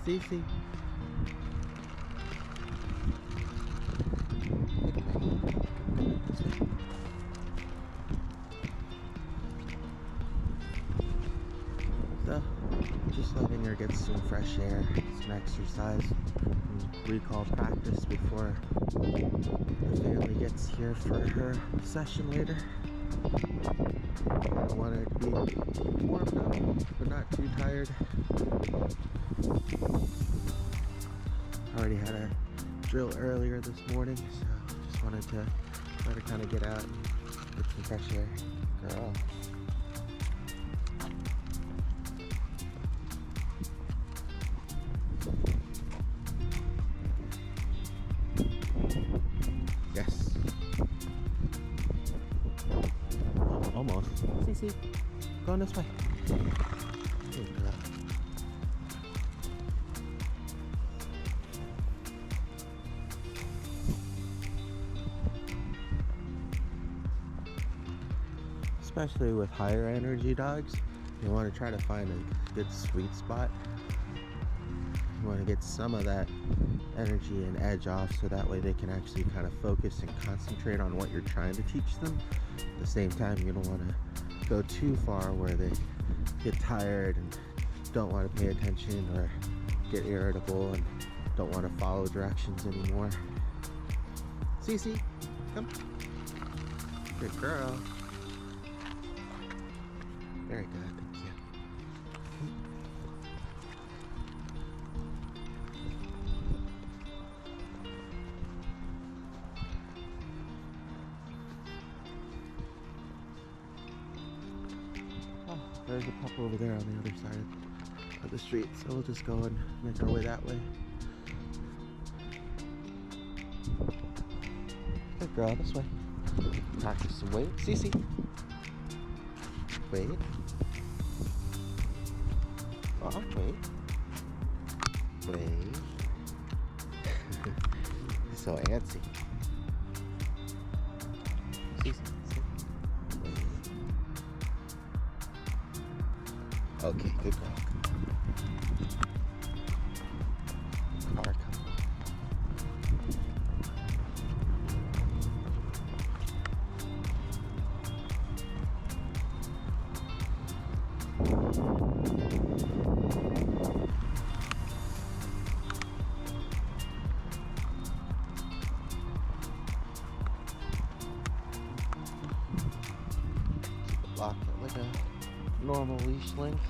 Cici. So, just letting her get some fresh air, some exercise, and recall practice before the family gets here for her session later. I want her to be warmed up, but not too tired. Already had a drill earlier this morning, so just wanted to let her kind of get out and get some fresh air. Girl. Yes. Almost. Cici, going this way. Good girl. Especially with higher energy dogs, you want to try to find a good sweet spot. You want to get some of that energy and edge off so that way they can actually kind of focus and concentrate on what you're trying to teach them. At the same time, you don't want to go too far where they get tired and don't want to pay attention or get irritable and don't want to follow directions anymore. Cici, come. Good girl. Very good, thank you. Oh, there's a pup over there on the other side of the street, so we'll just go and make our way that way. Good girl, this way. Practice some weight. Cici. Wait. Oh, wait. Wait. So antsy. Cici, sit. Wait. Okay, good girl. Car coming. Lock it like a normal leash length.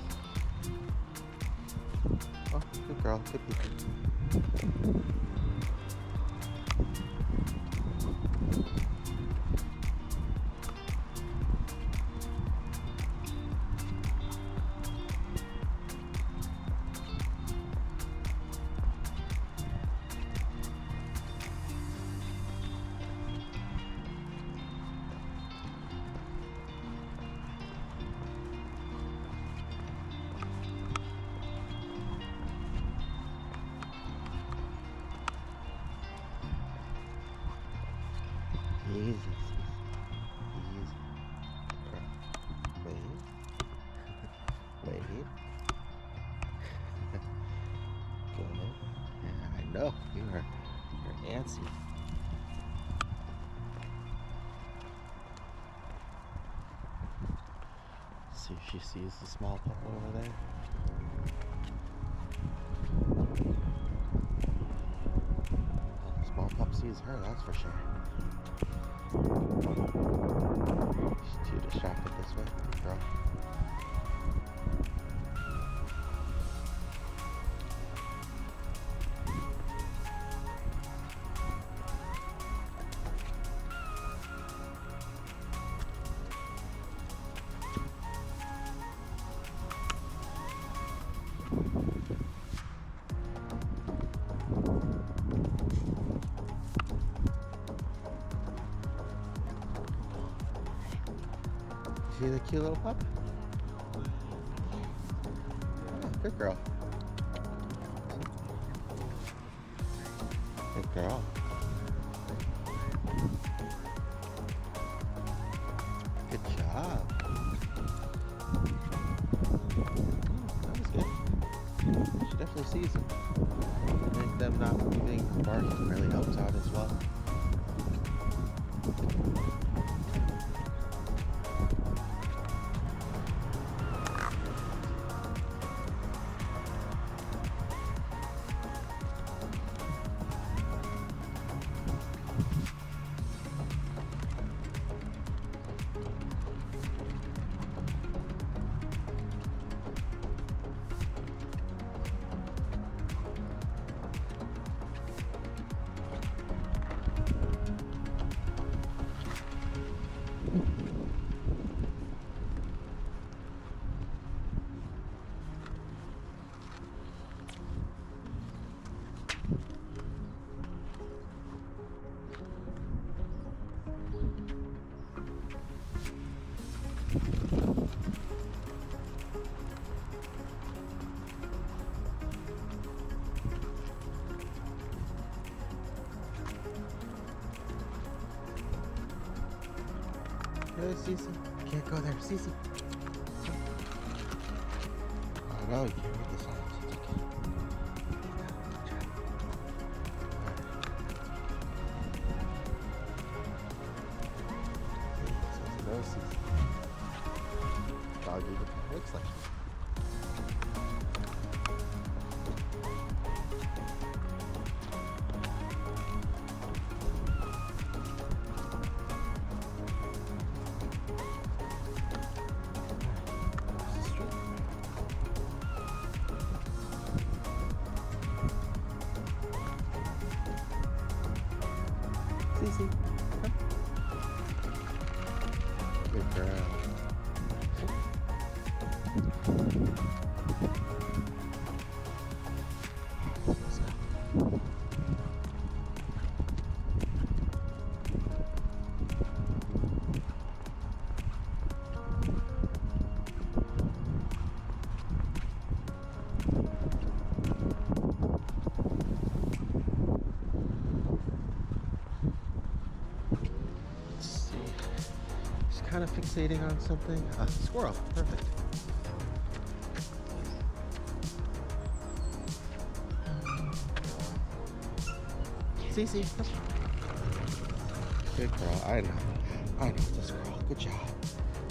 Oh, good girl, good people. Easy, easy. Wait. Wait. Good. Yeah, I know. You're antsy. See if she sees the small pup over there. Well, the small pup sees her, that's for sure. She's too distracted this way, good girl. See the cute little pup? Oh, good girl. Good girl. Good job. That was good. She definitely sees him. not moving, barking really helps out as well. Hey, Cici. Can't go there, Cici. I know, you can't read the signs. It's okay. No, Cici. Doggy looks like. Cici, come. Good girl. Let's go. Kind of fixating on something. Squirrel, perfect. Cici, come. Good girl. I know it's a squirrel. Good job.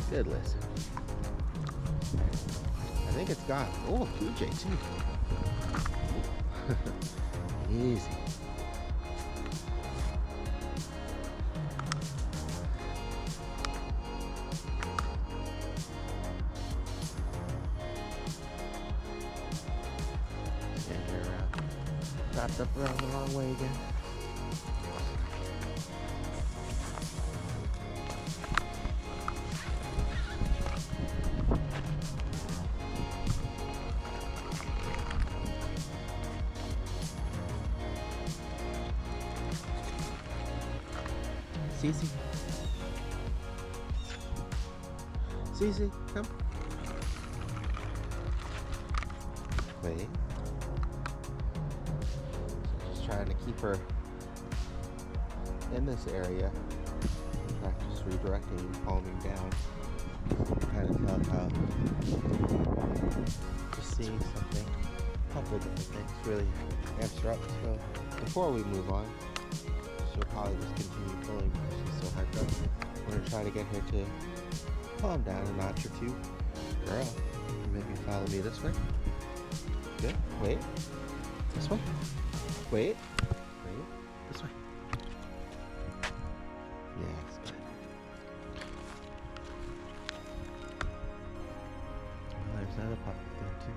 Good listen. I think it's gone. Oh, PJ too. Easy. Wrapped up around the wrong way again. Cici. Cici, come. Wait. Trying to keep her in this area. Practice redirecting and calming down. Kind of tell how just seeing something, a couple of different things really amps her up. So before we move on, she'll probably just continue pulling because she's so hyped up. We're gonna try to get her to calm down a notch or two. Girl, maybe follow me this way. Good. Wait. This way. Wait, this way. Yes, good. Well, there's another puppy there too.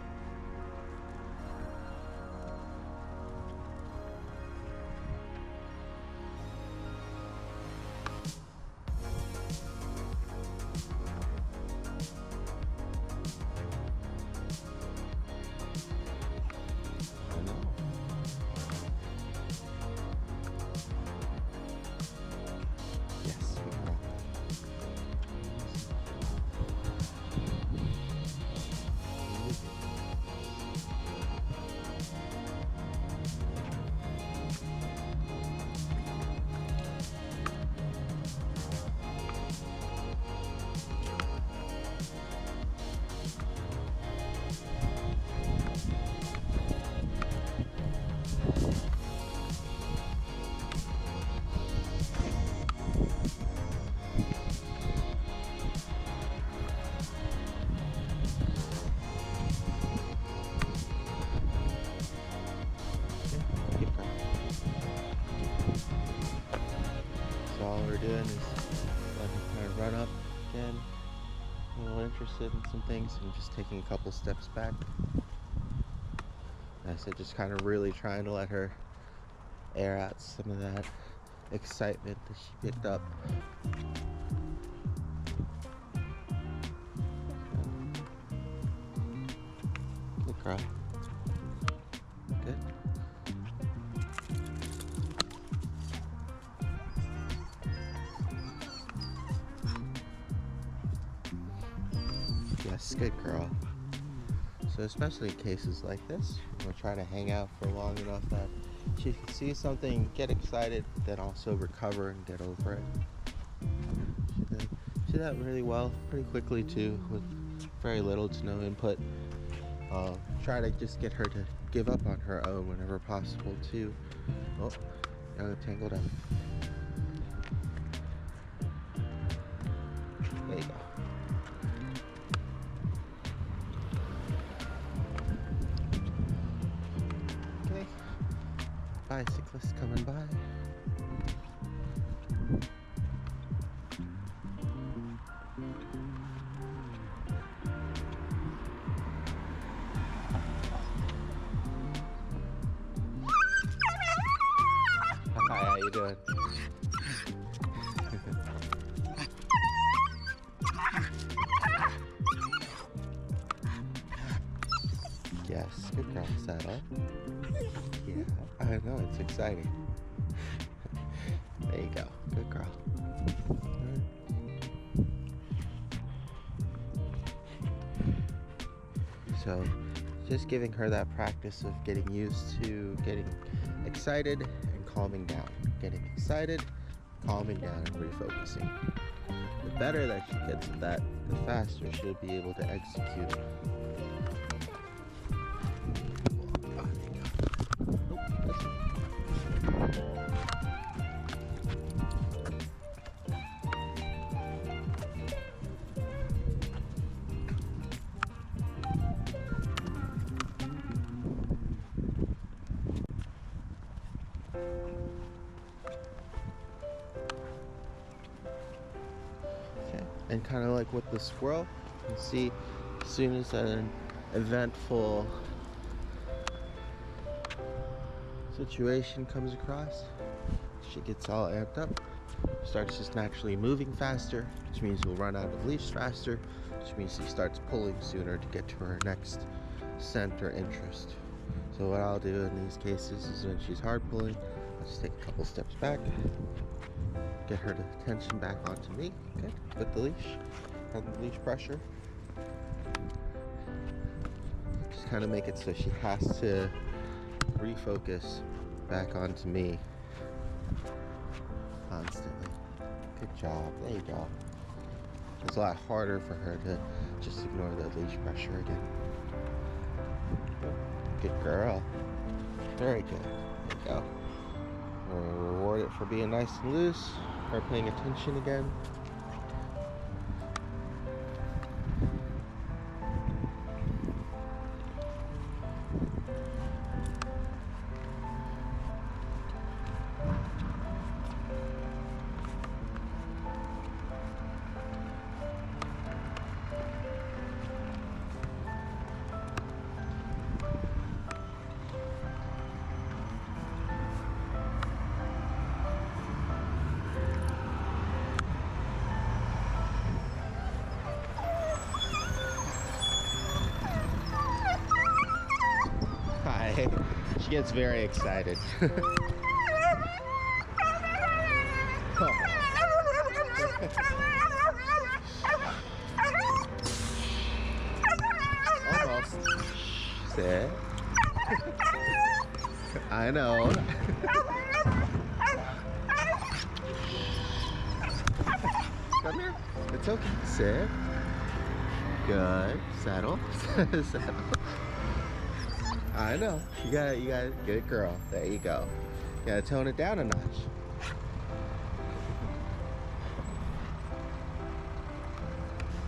doing some things and just taking a couple steps back. I said, just kind of really trying to let her air out some of that excitement that she picked up. Good girl. Good. Yes, good girl. So especially in cases like this, we'll try to hang out for long enough that she can see something, get excited, then also recover and get over it. She did that really well, pretty quickly too, with very little to no input. Try to just get her to give up on her own whenever possible too. Oh, got tangled up. There you go. Okay, bicyclist coming by. Hi, how you doing? Yes, good girl, Saddle. Yeah, I know, it's exciting. There you go, good girl. So, just giving her that practice of getting used to getting excited and calming down. Getting excited, calming down, and refocusing. The better that she gets at that, the faster she'll be able to execute. And kind of like with the squirrel, you can see as soon as an eventful situation comes across, she gets all amped up, starts just naturally moving faster, which means you'll run out of leash faster, which means she starts pulling sooner to get to her next scent or interest. So what I'll do in these cases is when she's hard pulling, I'll just take a couple steps back, get her attention back onto me, okay, with the leash, and the leash pressure. Just kind of make it so she has to refocus back onto me constantly. Good job, there you go. It's a lot harder for her to just ignore the leash pressure again. Good girl. Very good, there you go. We'll reward it for being nice and loose, her paying attention again. She gets very excited. Almost. Sit. I know. Come here. It's okay. Sit. Good. Settle. Settle. I know. You got it. Good girl. There you go. You gotta tone it down a notch.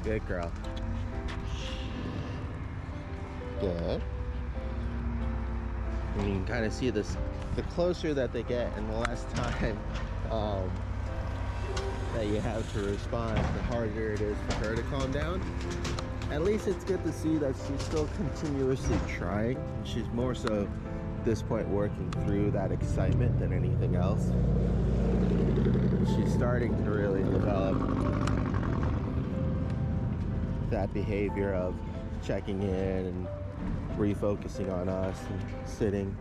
Good girl. Good. And you can kind of see this, the closer that they get and the less time that you have to respond, the harder it is for her to calm down. At least it's good to see that she's still continuously trying. She's more so at this point working through that excitement than anything else. She's starting to really develop that behavior of checking in and refocusing on us and sitting.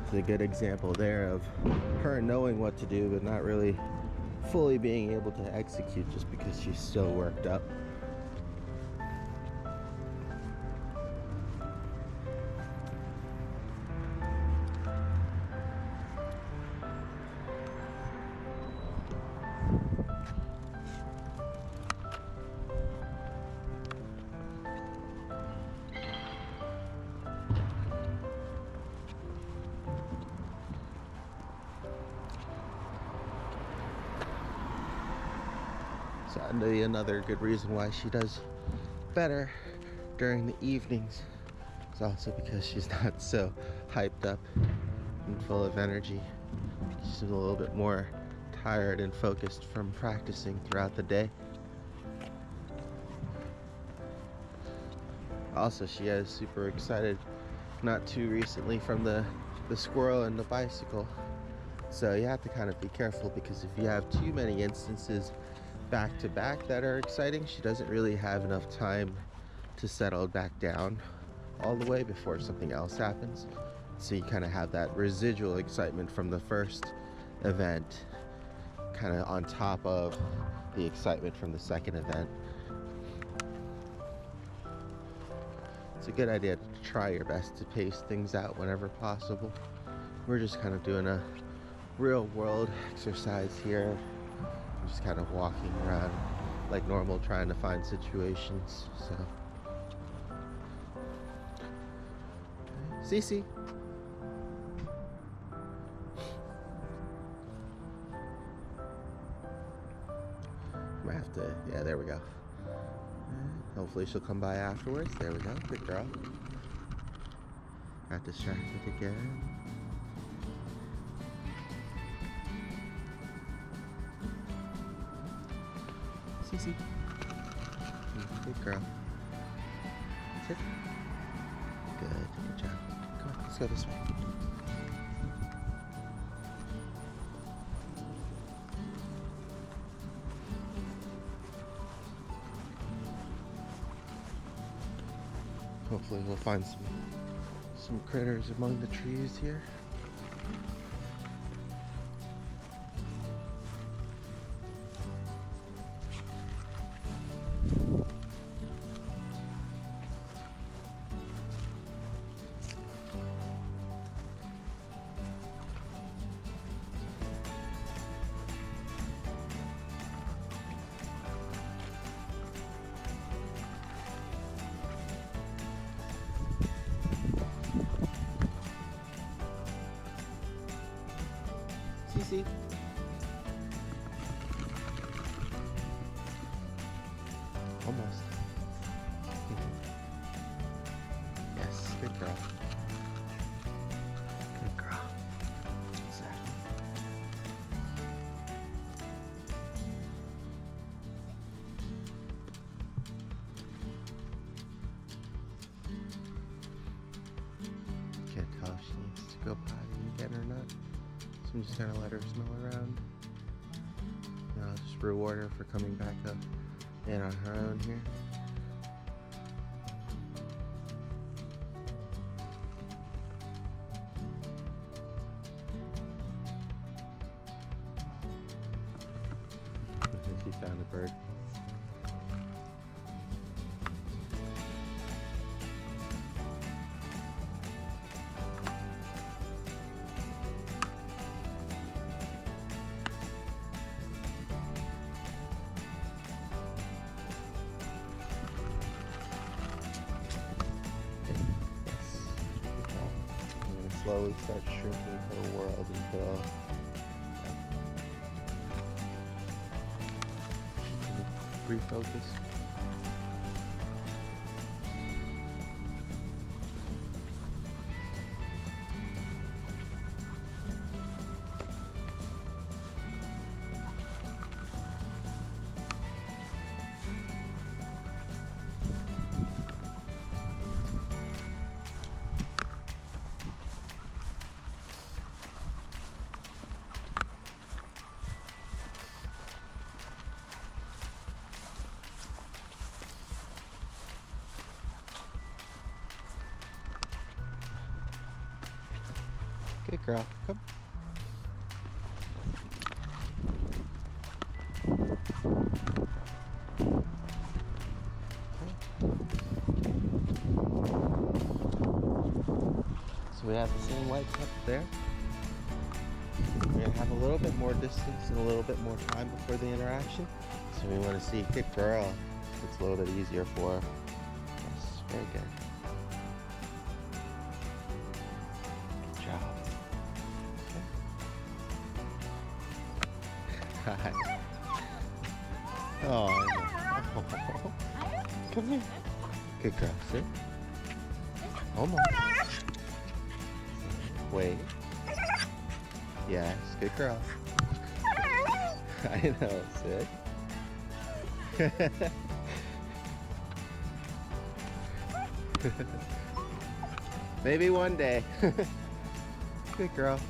It's a good example there of her knowing what to do but not really fully being able to execute just because she's still worked up. So another good reason why she does better during the evenings is also because she's not so hyped up and full of energy. She's a little bit more tired and focused from practicing throughout the day. Also, she is super excited not too recently from the squirrel and the bicycle. So you have to kind of be careful, because if you have too many instances back to back that are exciting, she doesn't really have enough time to settle back down all the way before something else happens. So you kind of have that residual excitement from the first event kind of on top of the excitement from the second event. It's a good idea to try your best to pace things out whenever possible. We're just kind of doing a real world exercise here. I'm just kind of walking around like normal, trying to find situations. So, Cici. Might have to, yeah, there we go. Hopefully she'll come by afterwards. There we go, good girl. Got distracted again. Cici. Good girl. Sit. Good job. Come on, let's go this way. Hopefully we'll find some critters among the trees here. Cici. Almost. Yes, good girl. Good girl. Exactly. Can't tell if she needs to go potty again or not. So I'm just gonna let her smell around. And I'll just reward her for coming back up and on her own here. I think she found a bird. Slowly start shrinking her world until she can refocus. Good girl. Come. So we have the same white cup there. We're gonna have a little bit more distance and a little bit more time before the interaction. So we want to see good girl. It's a little bit easier for her. Yes, very good. Good job. Okay. Hi. Oh, come here. Good girl. Sit. Almost. Wait. Yes, good girl. I know, sit. Maybe one day. Good girl.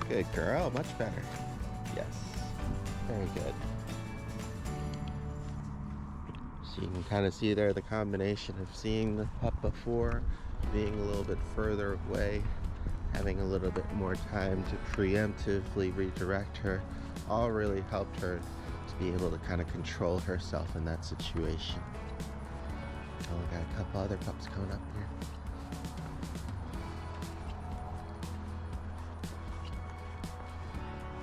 Good girl, much better. Yes, very good. So you can kind of see there the combination of seeing the pup before, being a little bit further away, having a little bit more time to preemptively redirect her, all really helped her to be able to kind of control herself in that situation. Oh, we got a couple other pups coming up here.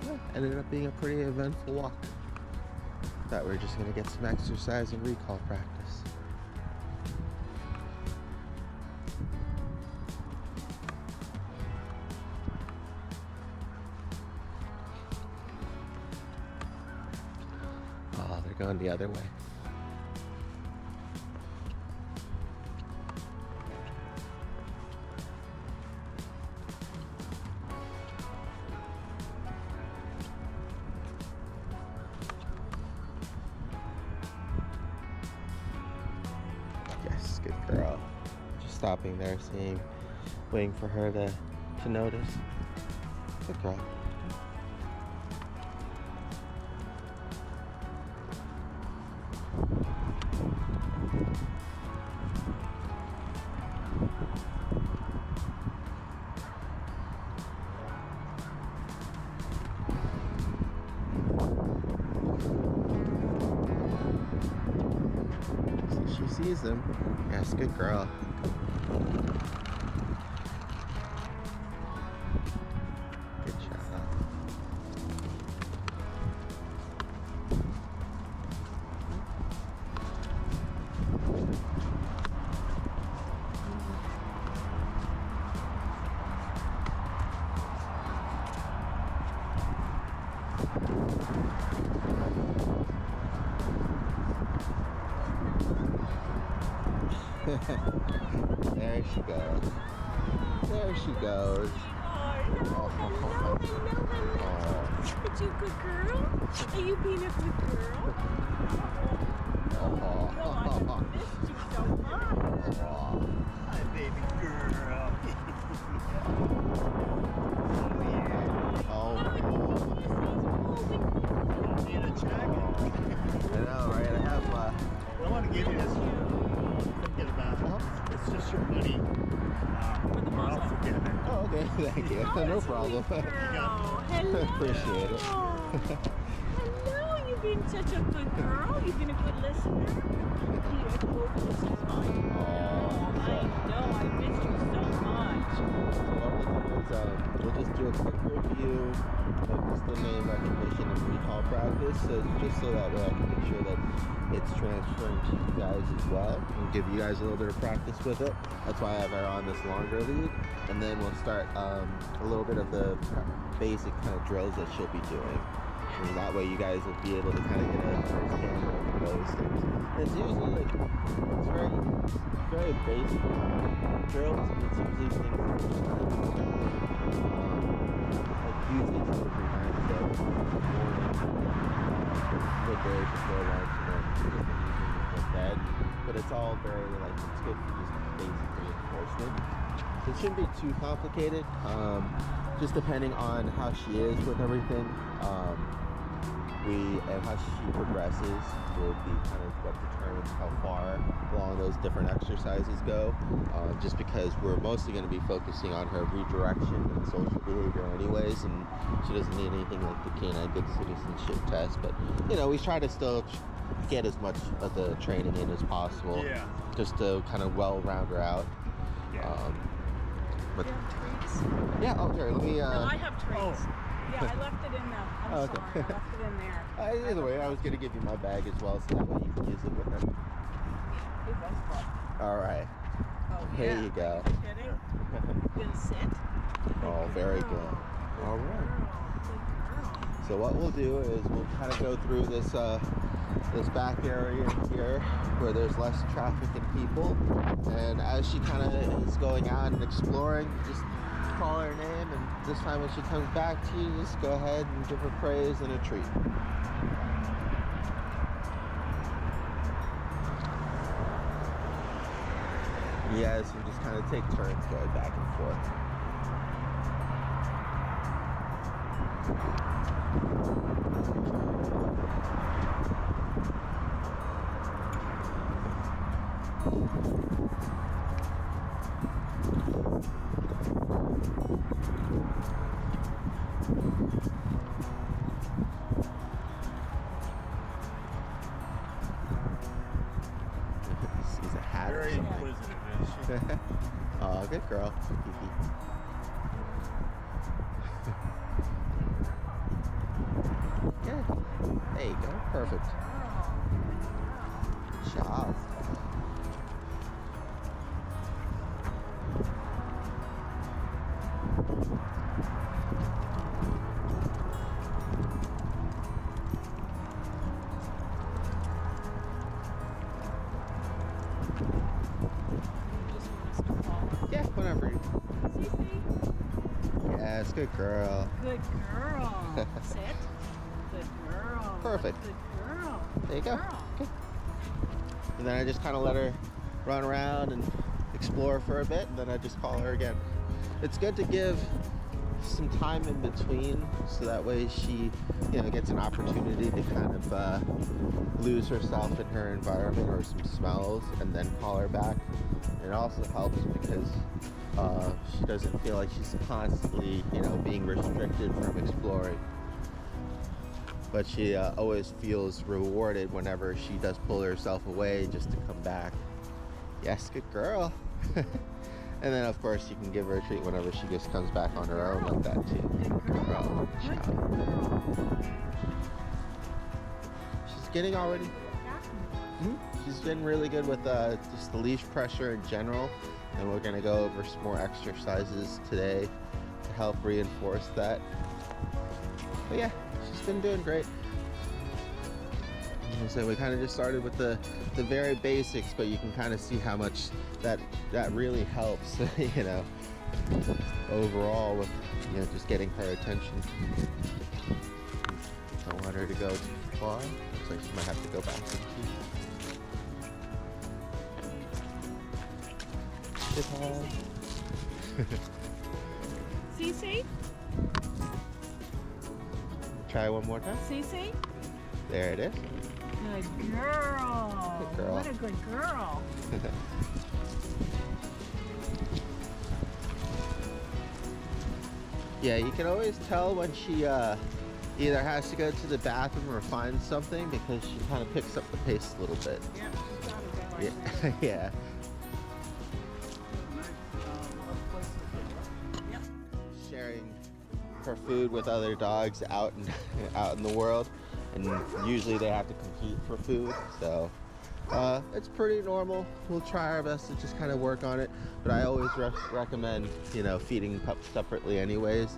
Yeah, ended up being a pretty eventful walk. Thought we were just gonna get some exercise and recall practice. Oh, they're going the other way. Yes, good girl. Just stopping there, seeing, waiting for her to notice. Good girl. She sees him. Yes, good girl. Good job. There she goes. There she goes. Oh, hello. Are you a good girl? Are you being a good girl? Oh, I missed you so much. Hi, baby girl. Oh, Need a check? I know, right? I have, I want to give you this. Forget about it. It's just your money. Or I'll forget it. oh, okay, thank you. Oh, No it's a problem. good girl. Hello. Appreciate it. Hello, you've been such a good girl. You've been a good listener. Here, I hope this is fine. Oh, I know, I missed you so much. So we'll just do a quick review of just the name recognition and recall practice, just so that way I can make sure that it's transferring to you guys as well and give you guys a little bit of practice with it. That's why I have her on this longer lead, and then we'll start a little bit of the basic kind of drills that she'll be doing. And that way you guys will be able to kind of get a understanding of those things. And it's usually like, it's very basic drills, and it's usually things that are just kind of like usually 2 or 3 times a day, midday before lunch, and then just in the evening before bed. But it's all very like, it's good for just basic reinforcement. So it shouldn't be too complicated. Just depending on how she is with everything. and how she progresses will be kind of what determines how far along those different exercises go. Just because we're mostly going to be focusing on her redirection and social behavior anyways, and she doesn't need anything like the canine good citizenship test. But you know, we try to still get as much of the training in as possible, Yeah. just to kind of well round her out. Yeah. But Do you have treats? yeah, oh, here, let me. No, I have treats. Oh. Yeah, I left it in the. I'm Oh, okay. sorry, I left it in there. Either way, I was gonna give you my bag as well, so that way you can use it with her. Hey, that's fun. All right. Oh, Here yeah. you go. Are you kidding? You gonna sit? Oh, very good. Good All right. girl. Good girl. So what we'll do is we'll kind of go through this this back area here where there's less traffic and people, and as she kind of is going out and exploring, just call her name, and this time when she comes back to you, just go ahead and give her praise and a treat. Yes, and just kind of take turns going back and forth. He's a hat or Very something. inquisitive, is she? Oh, good girl. Kiki. Yeah. There you go. Perfect. Good job. Just want us to call her. Yeah, whenever. Cici. Yes, good girl. Good girl. Sit. Good girl. Perfect. Good girl. There you go. Girl. Okay. And then I just kind of let her run around and explore for a bit, and then I just call her again. It's good to give some time in between, so that way she, you know, gets an opportunity to kind of lose herself in her environment or some smells, and then call her back. It also helps because she doesn't feel like she's constantly, you know, being restricted from exploring. But she always feels rewarded whenever she does pull herself away just to come back. Yes, good girl. And then of course you can give her a treat whenever she just comes back on her own like that too. Good girl. Good Good job. girl. She's getting already. She's getting really good with just the leash pressure in general, and we're gonna go over some more exercises today to help reinforce that. But yeah, she's been doing great. So we kind of just started with the very basics, but you can kind of see how much that really helps, you know, overall with, you know, just getting her attention. Don't want her to go too far. Looks like she might have to go back. Cici? Try one more time. Cici? There it is. Good girl. Good girl. What a good girl. Yeah, you can always tell when she either has to go to the bathroom or find something, because she kind of picks up the pace a little bit. Yeah, she's gotta go, I think. Yeah. Yeah. Yep. Sharing her food with other dogs out in the world, and usually they have to compete for food, so it's pretty normal. We'll try our best to just kind of work on it, but I always recommend, you know, feeding pups separately anyways,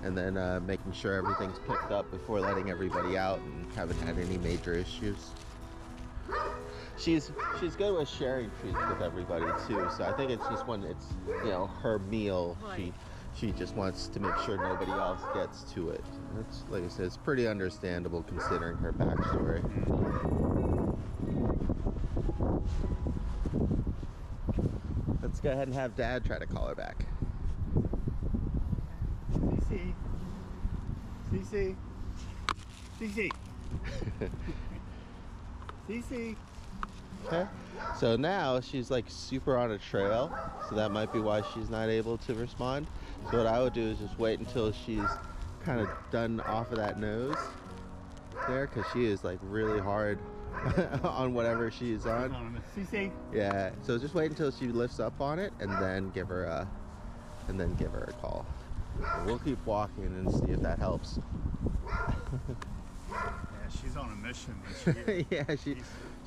and then making sure everything's picked up before letting everybody out, and haven't had any major issues. She's good with sharing treats with everybody too, so I think it's just when it's, you know, her meal, Right. she just wants to make sure nobody else gets to it. It's, like I said, it's pretty understandable considering her backstory. Let's go ahead and have Dad try to call her back. Cici. Cici. Cici. Cici. Okay. So now she's like super on a trail, so that might be why she's not able to respond. So what I would do is just wait until she's kind of done off of that nose there, because she is like really hard on whatever she's on. Cici. Yeah. So just wait until she lifts up on it, and then give her a call. And we'll keep walking and see if that helps. Yeah, she's on a mission this year. Yeah,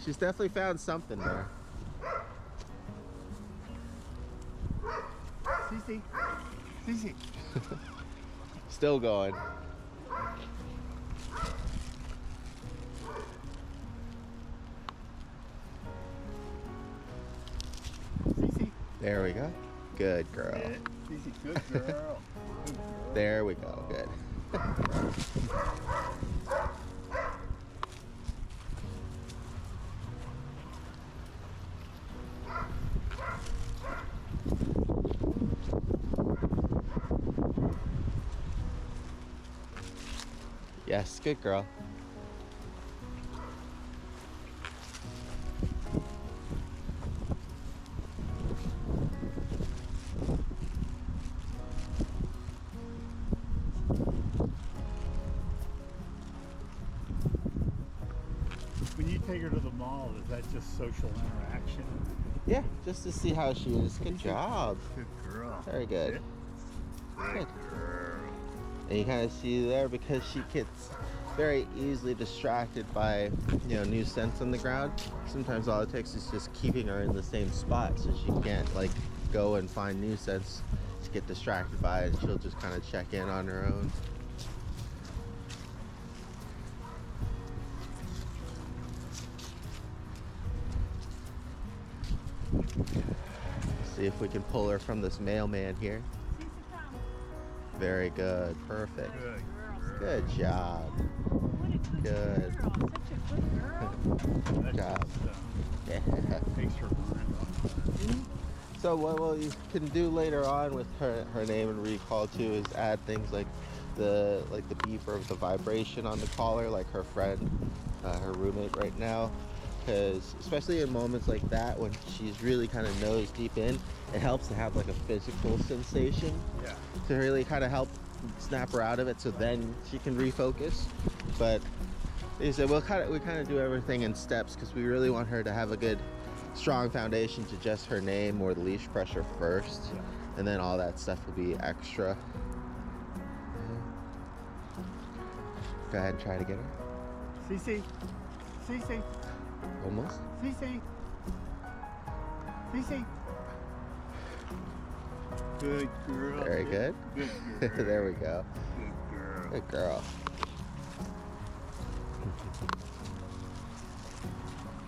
she's definitely found something there. Cici. Cici. Still going. Cici. There we go. Good girl. Cici, good girl. There we go. Good. Yes, good girl. When you take her to the mall, is that just social interaction? Yeah, just to see how she is. Good job. Good girl. Very good. Good Good. girl. And you kind of see there, because she gets very easily distracted by, you know, new scents on the ground. Sometimes all it takes is just keeping her in the same spot, so she can't like go and find new scents to get distracted by it. She'll just kind of check in on her own. See if we can pull her from this mailman here. Very good. Perfect. Good girl. Good job. What a good Good. girl. Such a good girl. That job. just, Yeah. makes her mind up. So what you can do later on with her name and recall too is add things like the beep or the vibration on the collar, like her friend, her roommate right now. Because especially in moments like that, when she's really kind of nose deep in, it helps to have like a physical sensation Yeah. to really kind of help snap her out of it, so then she can refocus. But they said we kind of do everything in steps, because we really want her to have a good strong foundation to just her name or the leash pressure first, Yeah. and then all that stuff will be extra. Go ahead and try to get her. Cici. Cici. Almost. Cici. Cici. Good girl. Very good. Good girl. There we go. Good girl. Good girl.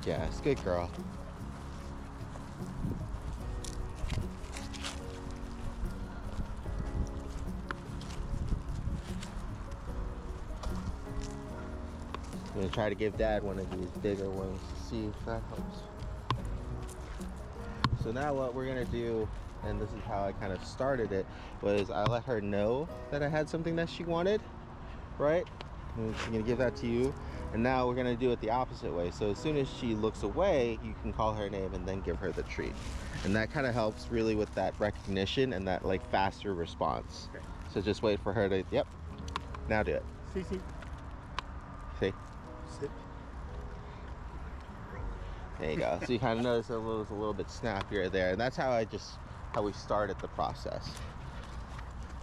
Yes, good girl. I'm gonna try to give Dad one of these bigger ones to see if that helps. So now what we're gonna do, and this is how I kind of started it, was I let her know that I had something that she wanted, right? And she's gonna give that to you. And now we're gonna do it the opposite way. So as soon as she looks away, you can call her name and then give her the treat. And that kind of helps really with that recognition and that like faster response. Okay. So just wait for her to, yep, now do it. Cici. See? Sit. There you go. So you kind of notice it was a little bit snappier there. And that's how we started the process.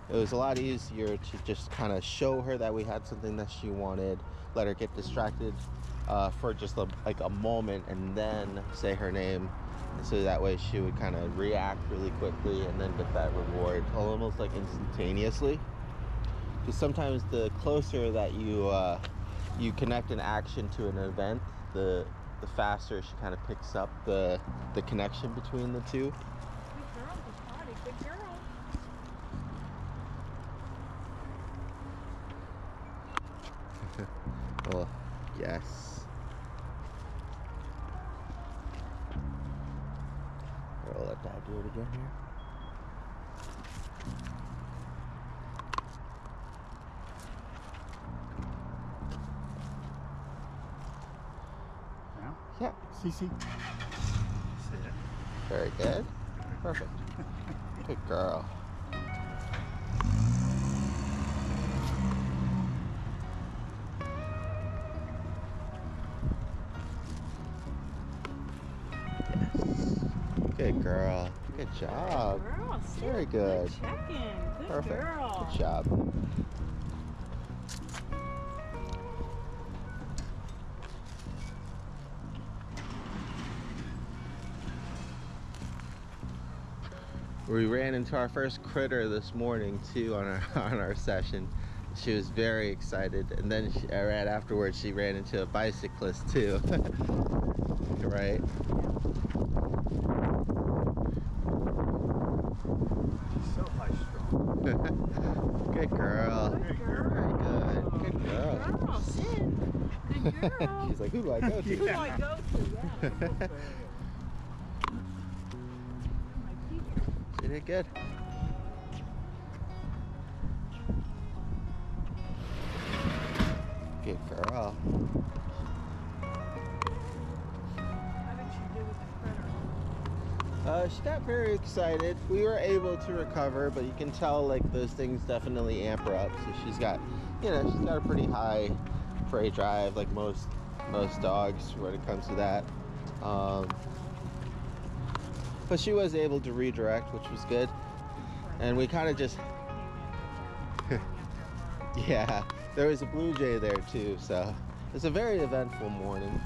It was a lot easier to just kind of show her that we had something that she wanted, let her get distracted for just like a moment, and then say her name. And so that way she would kind of react really quickly and then get that reward almost like instantaneously. Because sometimes the closer that you connect an action to an event, the faster she kind of picks up the connection between the two. Good girl, good body, good girl. Well, yes. I'll let Dad do it again here. Yeah. Cici. Sit. Very good. Perfect. Good girl. Yes. Good girl. Good job. Good girl. Sit. Very good. Good check-in. Good Perfect. girl. Good job. We ran into our first critter this morning too on our on our session. She was very excited, and then right afterwards she ran into a bicyclist too. Right? She's so high strung. Good girl. Good girl. Very good. Good girl. Good girl. Sit. Good girl. She's like, who do I go to? Who do I go to? Yeah. She did good. Good girl. How did she do with the critter? She got very excited. We were able to recover, but you can tell like those things definitely amp her up. So she's got, you know, she's got a pretty high prey drive, like most dogs when it comes to that. But she was able to redirect, which was good. And we kind of just, yeah, there was a blue jay there too. So it's a very eventful morning.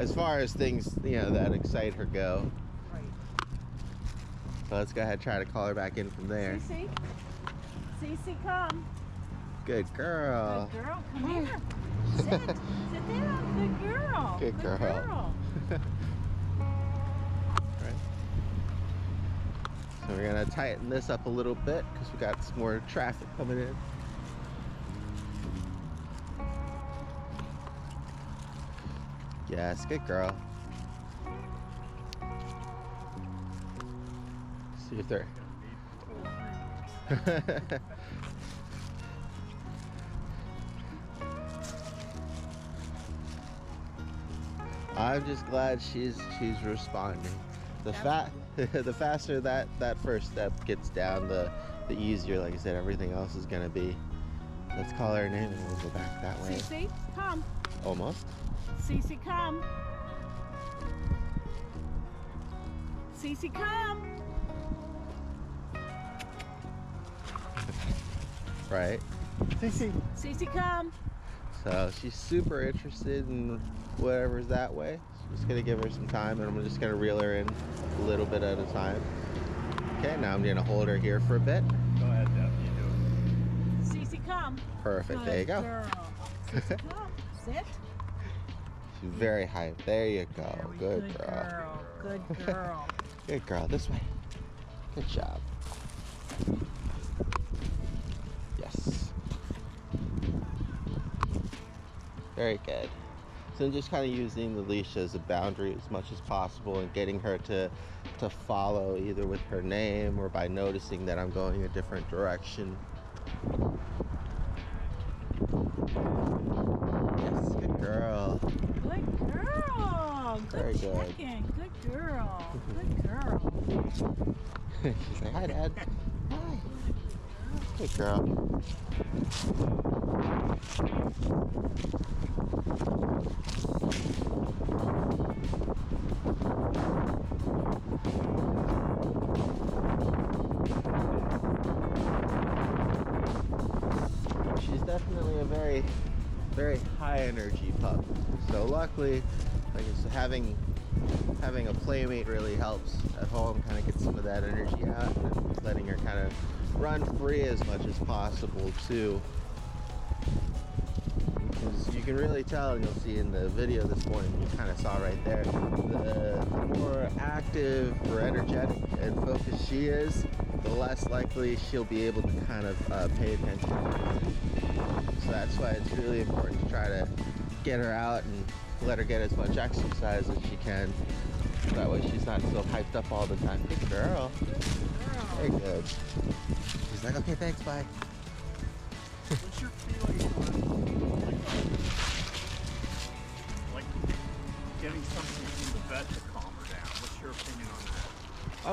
As far as things, you know, that excite her go. Right. So let's go ahead and try to call her back in from there. Cici. Cici, come. Good girl. Good girl. Come here. Sit. Sit down. Good girl. Good girl. Right. So we're gonna tighten this up a little bit because we got some more traffic coming in. Yes, good girl. See if they're. I'm just glad she's responding. The faster that first step gets down, the easier, like I said, everything else is gonna be. Let's call her name and we'll go back that way. Cici, come. Almost. Cici, come. Cici, come. Right. Cici. Cici, come. So she's super interested in whatever's that way. So I'm just gonna give her some time, and I'm just gonna reel her in a little bit at a time. Okay, now I'm gonna hold her here for a bit. Go ahead, Deb. You do Cici, come. Perfect. There you go. Girl. Cici, come. Sit. She's very high. There you go. Very Good girl. Good girl. Good girl. This way. Good job. Yes. Very good. So I'm just kind of using the leash as a boundary as much as possible and getting her to follow either with her name or by noticing that I'm going a different direction. Yes, good girl. Good girl. Very Good good. checking. Good girl. Good girl. She's like, hi, Dad. Hi. Good girl. She's definitely a very high energy pup. So luckily, like I said, having a playmate really helps at home, kind of get some of that energy out, and letting her kind of run free as much as possible too. Because you can really tell, and you'll see in the video this morning, you kind of saw right there, the more active or energetic and focused she is, the less likely she'll be able to kind of pay attention. So that's why it's really important to try to get her out and let her get as much exercise as she can. That way she's not so hyped up all the time. Good girl. Very good. She's like, okay, thanks, bye. What's your feeling on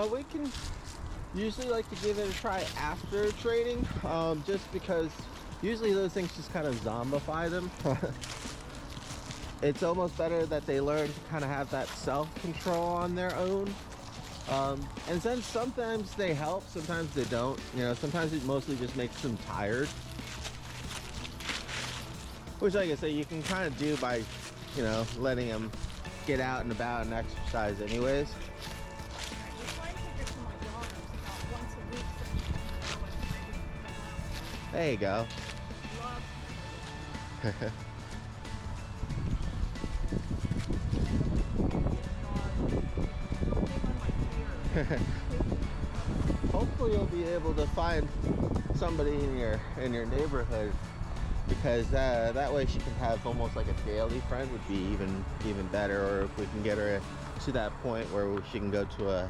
We can usually like to give it a try after training, just because usually those things just kind of zombify them. It's almost better that they learn to kind of have that self-control on their own. And then sometimes they help, sometimes they don't. You know, sometimes it mostly just makes them tired. Which, like I say, you can kind of do by, you know, letting them get out and about and exercise anyways. There you go. Hopefully you'll be able to find somebody in your neighborhood, because that way she can have almost like a daily friend would be even better. Or if we can get her to that point where she can go to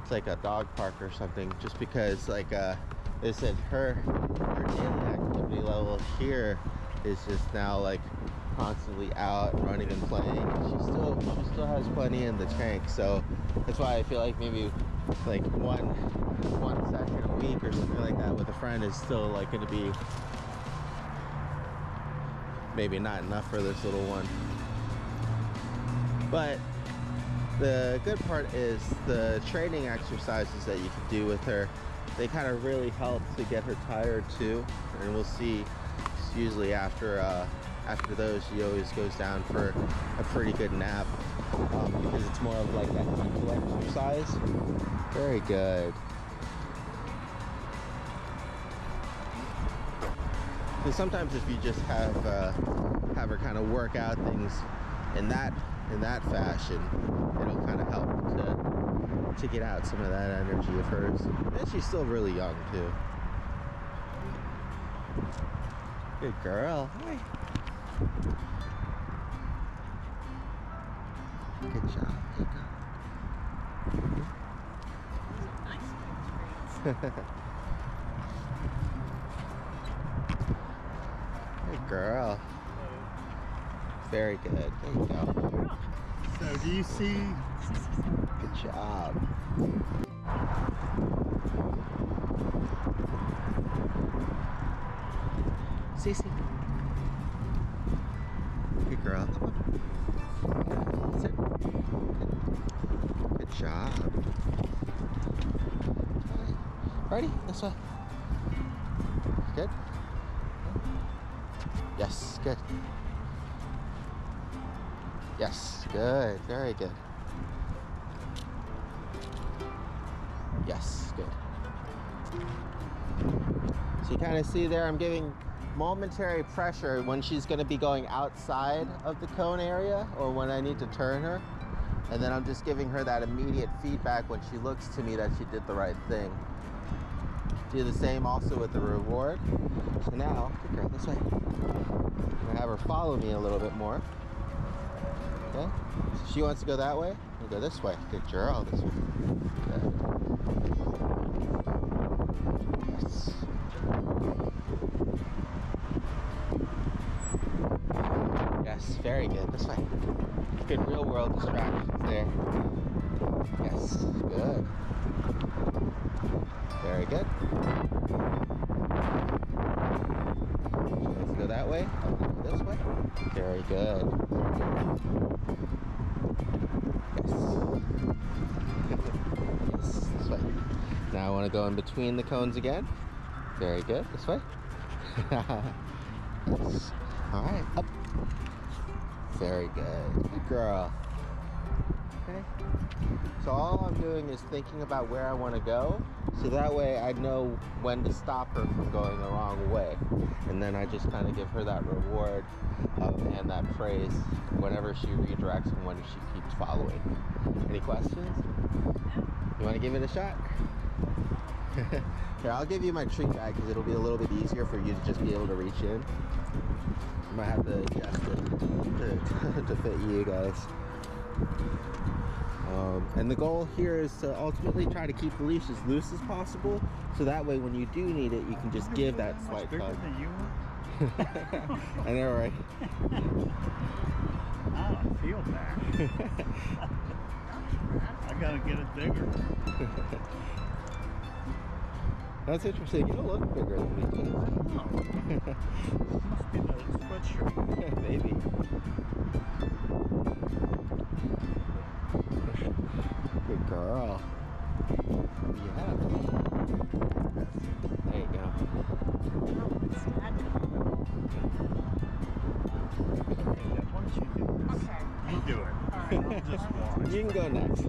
it's like a dog park or something, just because like they said her daily activity level here is just now like constantly out running and playing, and she still has plenty in the tank. So that's why I feel like maybe like one session a week or something like that with a friend is still like going to be maybe not enough for this little one. But the good part is the training exercises that you can do with her, they kind of really help to get her tired too. And we'll see, usually after those she always goes down for a pretty good nap, because it's more of like that mental exercise. Very good. And sometimes if you just have her kind of work out things in that fashion, it'll kind of help to get out some of that energy of hers. And she's still really young too. Good girl. Hi. Good job. Good girl. Good girl. Very good. There you go. So do you see? Good job. Cici. Good girl. Sit. Good job. Ready? This way. Good. Yes, good. Yes, good. Very good. Yes, good. So you kind of see there, I'm giving momentary pressure when she's going to be going outside of the cone area or when I need to turn her. And then I'm just giving her that immediate feedback when she looks to me that she did the right thing. Do the same also with the reward. So now, good girl, this way. I'm going to have her follow me a little bit more. Okay? So she wants to go that way. We'll go this way. Good girl, this way. Good. Yes. Yes, very good. This way. Good real world distractions there. Yes, good. Very good. Let's go that way. I'll go this way. Very good. Yes. Yes, this way. Now I want to go in between the cones again. Very good. This way. Yes. All right. Up. Very good. Good girl. Okay. So all I'm doing is thinking about where I want to go, so that way I know when to stop her from going the wrong way. And then I just kind of give her that reward and that praise whenever she redirects and when she keeps following. Any questions? You want to give it a shot? Here, I'll give you my treat bag because it'll be a little bit easier for you to just be able to reach in. I might have to adjust it to fit you guys. And the goal here is to ultimately try to keep the leash as loose as possible, so that way when you do need it, you can just give that slight tug. I know, right? I don't feel bad. I gotta get it bigger. That's interesting. You don't look bigger than me. Oh. Must be the sweatshirt. Maybe. Good girl. Yeah. There you go. Why don't you do this? Okay. You do it. I'll just watch. You can go next.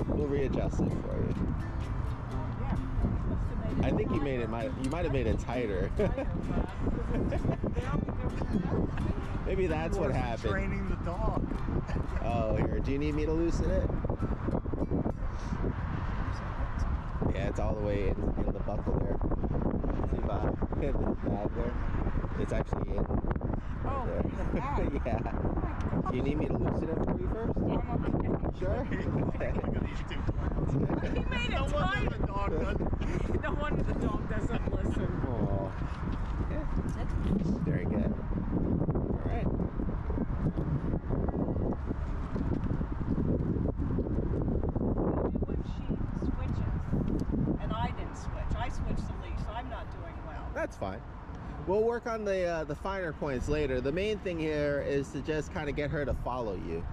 We'll readjust it for you. I think you made it. You might have made it tighter. Maybe that's what happened. Training the dog. Oh, here. Do you need me to loosen it? Yeah, it's all the way in the buckle there. See by the bag there? It's actually in. Oh, There. the bag. Yeah. Do you need me to loosen it for you first? Sure. Okay. Look at these two clowns. He made it No wonder tight. the dog doesn't. No wonder the dog doesn't listen. Oh. Yeah. Very good. All right. When she switches, and I didn't switch. I switched the leash, so I'm not doing well. That's fine. We'll work on the finer points later. The main thing here is to just kind of get her to follow you.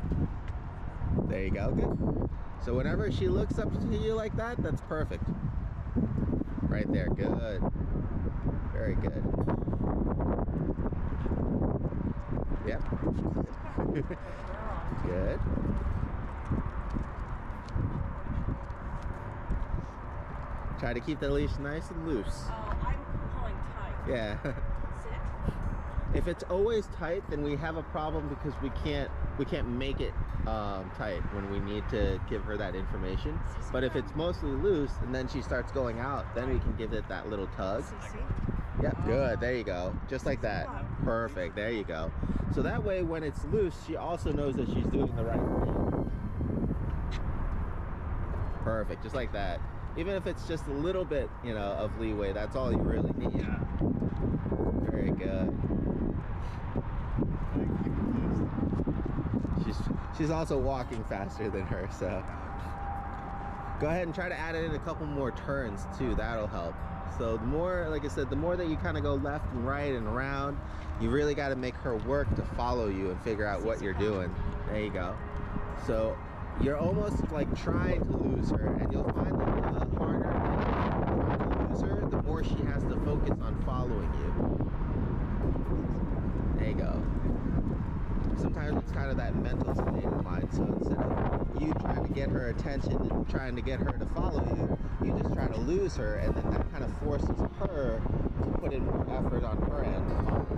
There you go. Good. So whenever she looks up to you like that, that's perfect. Right there. Good. Very good. Yep. Good. Try to keep the leash nice and loose. Oh, I'm pulling tight. Yeah. Sit. If it's always tight, then we have a problem because we can't make it tight when we need to give her that information. But if it's mostly loose and then she starts going out, then we can give it that little tug. Cici. Yep, good. There you go. Just like that. Perfect. There you go. So that way, when it's loose, she also knows that she's doing the right thing. Perfect. Just like that. Even if it's just a little bit, you know, of leeway, that's all you really need. Yeah. Very good. She's also walking faster than her, so go ahead and try to add in a couple more turns too. That'll help. So the more, like I said, the more that you kind of go left and right and around, you really got to make her work to follow you and figure out what you're doing. There you go. So you're almost like trying to lose her, and you'll find that the harder you lose her, the more she has to focus on following you. There you go. Sometimes it's kind of that mental state of mind. So instead of you trying to get her attention and trying to get her to follow you, you just try to lose her, and then that kind of forces her to put in more effort on her end to follow you.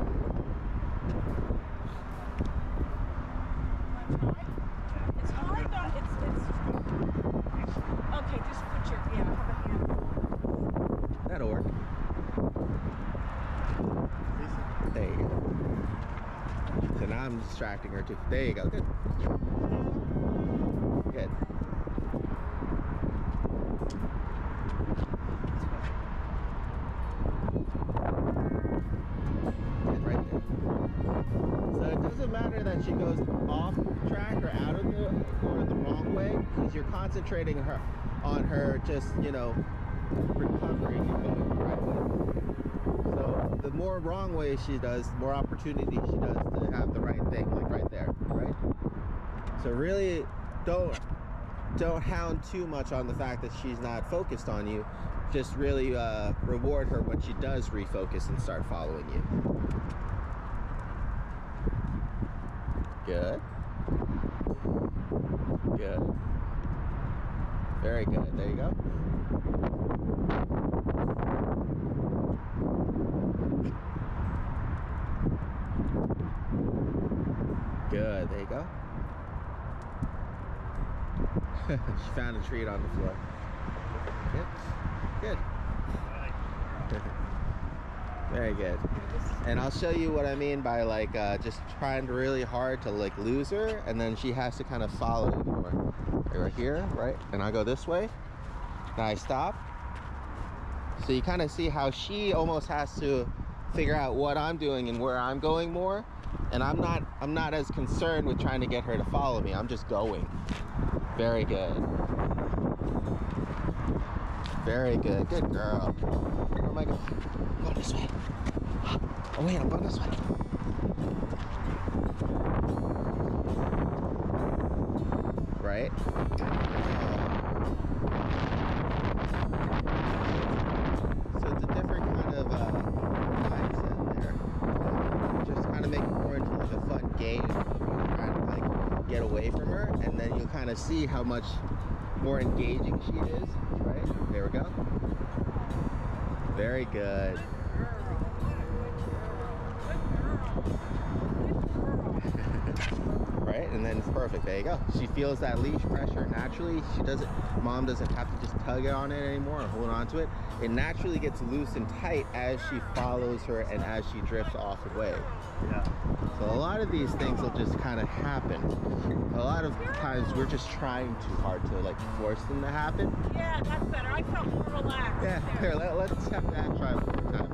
It's hard not, it's, okay, just put your, have a hand. That'll work. There you go. So now I'm distracting her too. There you go. Good. Good. Good, right there. So it doesn't matter that she goes off track or out of the wrong way, because you're concentrating on her just, you know, recovering and going the right way. So the more wrong way she does, the more opportunity she does to have the right thing, like right there, right? So really don't hound too much on the fact that she's not focused on you. Just really reward her when she does refocus and start following you. Good. Good. Very good. There you go. Good. There you go. She found a treat on the floor. Good. Good. Very good. And I'll show you what I mean by like just trying really hard to like lose her, and then she has to kind of follow you more. Right here, right? And I go this way. Now I stop. So you kind of see how she almost has to figure out what I'm doing and where I'm going more. And I'm not as concerned with trying to get her to follow me. I'm just going. Very good. Very good. Good girl. Where am I going? Go this way. Oh wait, I'm going this way. Right? So it's a different kind of mindset there. Just kind of make it more into like a fun game of you trying to like get away from her, and then you'll kind of see how much more engaging she is. Right? There we go. Very good. Right, and then it's perfect. There you go. She feels that leash pressure naturally. Mom doesn't have to just tug it on it anymore or hold on to it. It naturally gets loose and tight as she follows her and as she drifts off away. Yeah. So a lot of these things will just kind of happen. A lot of times we're just trying too hard to like force them to happen. Yeah, that's better. I felt more relaxed. Yeah, here, let's have that try one more time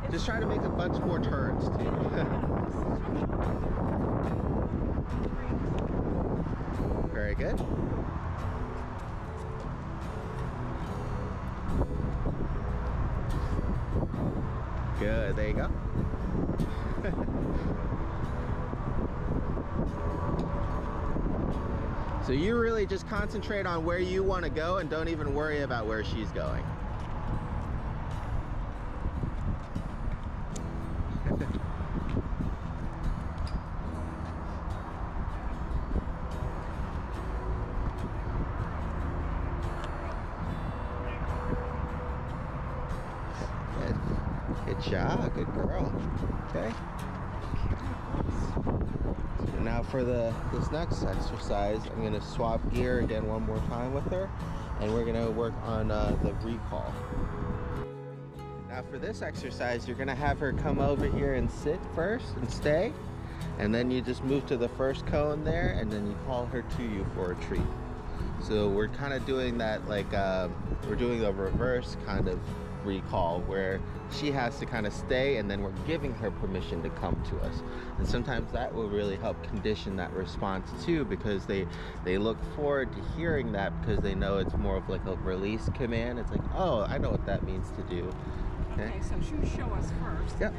then. Just try to make a bunch more turns too. Very good. Good, there you go. So you really just concentrate on where you want to go and don't even worry about where she's going. Good job, good girl. Okay. So now for this next exercise, I'm gonna swap gear again one more time with her, and we're gonna work on the recall. Now for this exercise, you're gonna have her come over here and sit first and stay, and then you just move to the first cone there, and then you call her to you for a treat. So we're kind of doing that like we're doing a reverse kind of recall where she has to kind of stay and then we're giving her permission to come to us, and sometimes that will really help condition that response too, because they look forward to hearing that because they know it's more of like a release command. It's like, oh, I know what that means to do. Okay, so you show us first. Yep.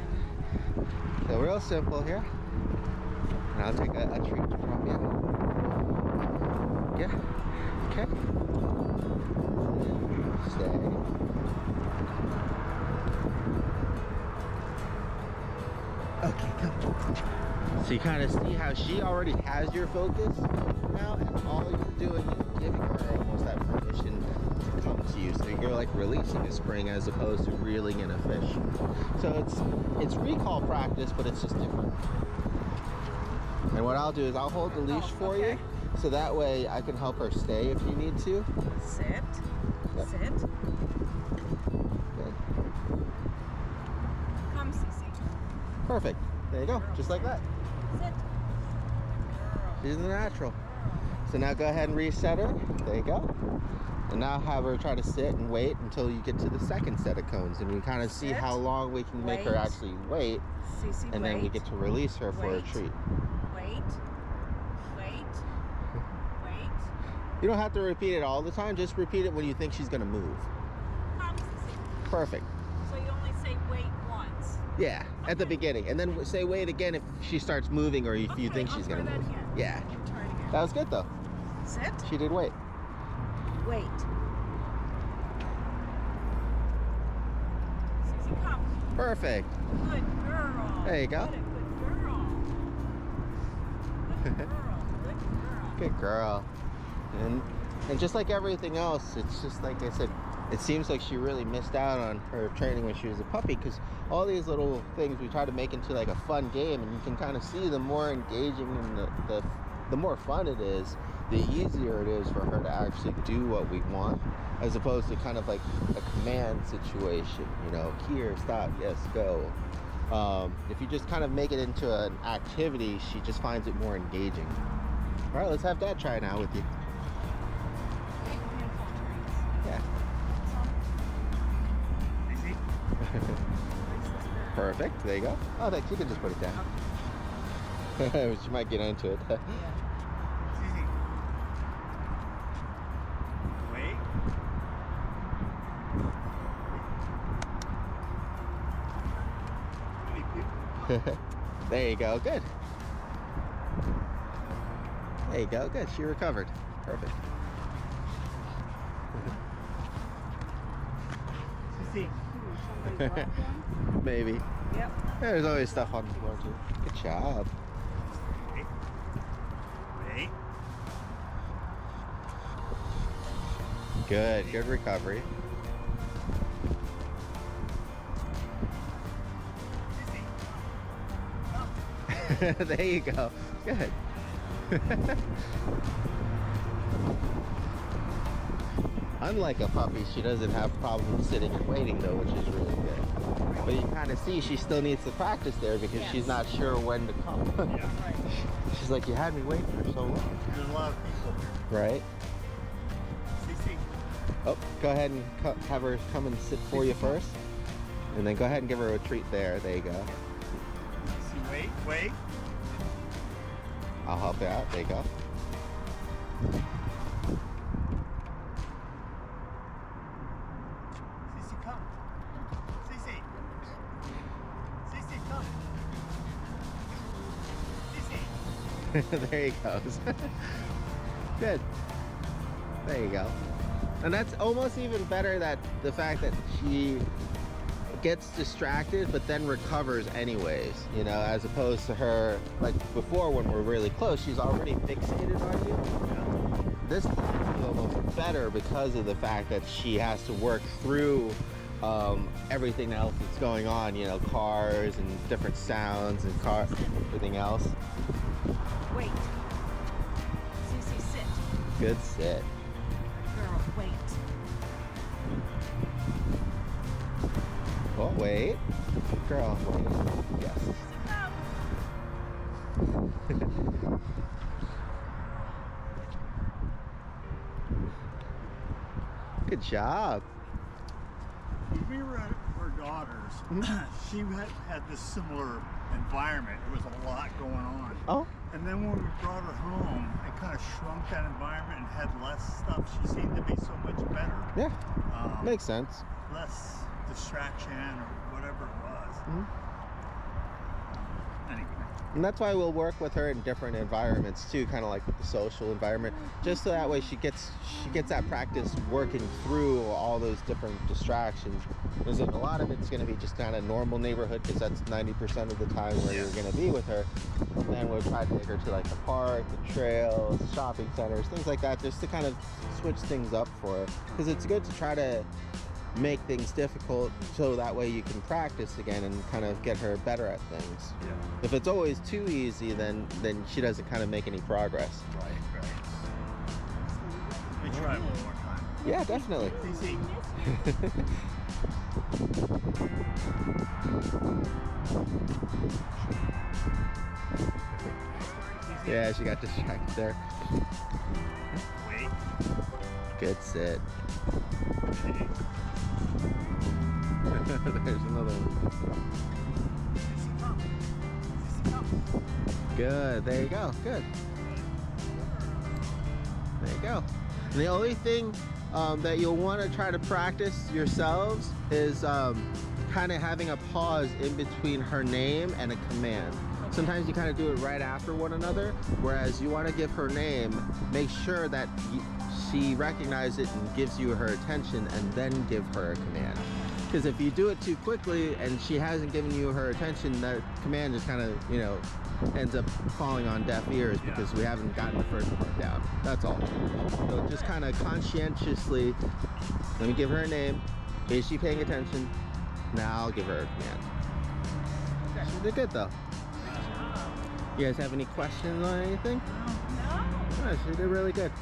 So real simple here, and I'll take a treat from you. Yeah. Okay. Stay. Okay, come. So you kind of see how she already has your focus now, and all you're doing is giving her almost that permission to come to you. So you're like releasing a spring as opposed to reeling in a fish. So it's recall practice, but it's just different. And what I'll do is I'll hold the leash for you, so that way I can help her stay if you need to. Sit. Yep. Sit. Good. Come, Cici. Perfect. There you go. Just like that. Sit. She's the natural. So now go ahead and reset her. There you go. And now have her try to sit and wait until you get to the second set of cones, and we kind of see how long we can make her actually wait, Cici, and then we get to release her for a treat. Wait. You don't have to repeat it all the time, just repeat it when you think she's gonna move. Come, Cici. Perfect. So you only say wait once. Yeah, at the beginning, and then say wait again if she starts moving or if you think she's gonna move. Yeah, Try it again. that was good though. Sit. She did wait. Wait. Cici, come. Perfect. Good girl. There you go. Good girl. Good girl. Good girl. Good girl. And just like everything else, it's just like I said, it seems like she really missed out on her training when she was a puppy, because all these little things we try to make into like a fun game, and you can kind of see the more engaging and the more fun it is, the easier it is for her to actually do what we want, as opposed to kind of like a command situation, you know, here, stop, yes, go. If you just kind of make it into an activity, she just finds it more engaging. All right, let's have Dad try it now with you. Yeah. Perfect. There you go. Oh, thanks. You can just put it down. She might get into it. Yeah. Cici. Wait. There you go. Good. There you go. Good. She recovered. Perfect. Cici. Somebody dropped one? Maybe. Yep. There's always stuff on the floor too. Good job. Wait. Wait. Good. Good recovery. Cici. There you go. Good. Unlike a puppy, she doesn't have problems sitting and waiting though, which is really good. But you kind of see she still needs to practice there because she's Yes. not sure when to come. Yeah. Right. She's like, you had me waiting for so long. There's a lot of people here. Right? Cici. Oh, go ahead and have her come and sit for you first. And then go ahead and give her a treat there. There you go. Cici, wait. Wait. I'll help her out. There you go. Cici, come. Cici. Cici, come. Cici. There he goes. Good. There you go. And that's almost even better, that the fact that she gets distracted but then recovers anyways, you know, as opposed to her, like before when we're really close, she's already fixated on you. This is almost better because of the fact that she has to work through everything else that's going on, you know, cars and different sounds and everything else. Wait. Cici, sit. Good sit. Girl, wait. Oh, wait. Girl, wait. Yes. Cici, come. Good job. When we were at her daughter's, she had this similar environment. There was a lot going on. Oh, And then when we brought her home, it kind of shrunk that environment and had less stuff. She seemed to be so much better. yeah. Makes sense. Less distraction or whatever it was. Anyway. And that's why we'll work with her in different environments too, kind of like the social environment, just so that way she gets that practice working through all those different distractions. Because a lot of it's going to be just kind of normal neighborhood, because that's 90% of the time where you're going to be with her. And we'll try to take her to like the park, the trails, shopping centers, things like that, just to kind of switch things up for her. Because it's good to try to make things difficult so that way you can practice again and kind of get her better at things. Yeah. If it's always too easy, then she doesn't kind of make any progress. Right. Let me try it one more time. Yeah, definitely. Cici. Yeah, she got distracted there. Wait. Good sit. Okay. There's another one. Cici, come. Cici, come. Good. There you go. Good. There you go. And the only thing that you'll want to try to practice yourselves is kind of having a pause in between her name and a command. Sometimes you kind of do it right after one another, whereas you want to give her name, make sure that she recognizes it and gives you her attention, and then give her a command. Because if you do it too quickly and she hasn't given you her attention, that command just kind of, you know, ends up falling on deaf ears because we haven't gotten the first part down. That's all. So just kind of conscientiously, let me give her a name. Is she paying attention? Now I'll give her a command. She did good though. You guys have any questions on anything? No. Oh, she did really good.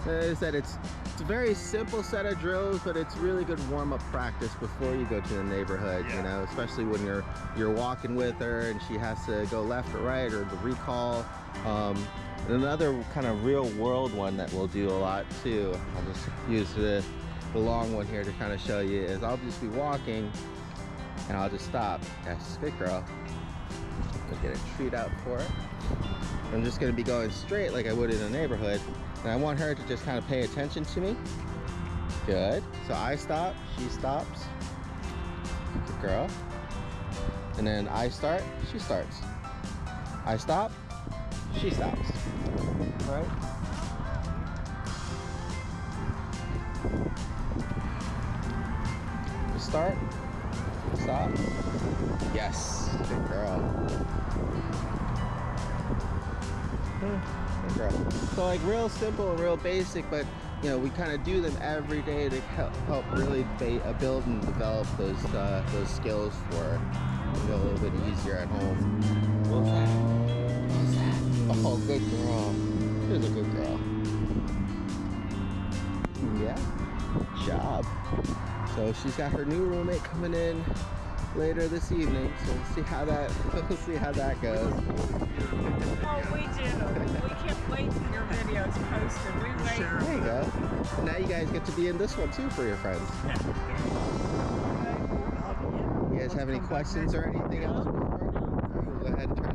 As I said, it's a very simple set of drills, but it's really good warm-up practice before you go to the neighborhood. You know, especially when you're walking with her and she has to go left or right, or the recall. Another kind of real-world one that we'll do a lot too. I'll just use the long one here to kind of show you. Is I'll just be walking and I'll just stop. Yes, good girl. Good get a treat out for it. I'm just gonna be going straight like I would in a neighborhood. And I want her to just kind of pay attention to me. Good. So I stop, she stops. Good girl. And then I start, she starts. I stop, she stops. All right? Start, stop. Yes, good girl. Good girl. So like real simple and real basic, but you know, we kind of do them every day to help really build and develop those skills for a little bit easier at home. What was that? What was that? Oh, good girl. She's a good girl. Yeah. Good job. So she's got her new roommate coming in later this evening. So we'll see how that goes. Oh, we do. We can't wait till your video's posted. We wait. Sure. There you go. And now you guys get to be in this one too for your friends. You guys have any questions or anything else before? We'll go ahead and turn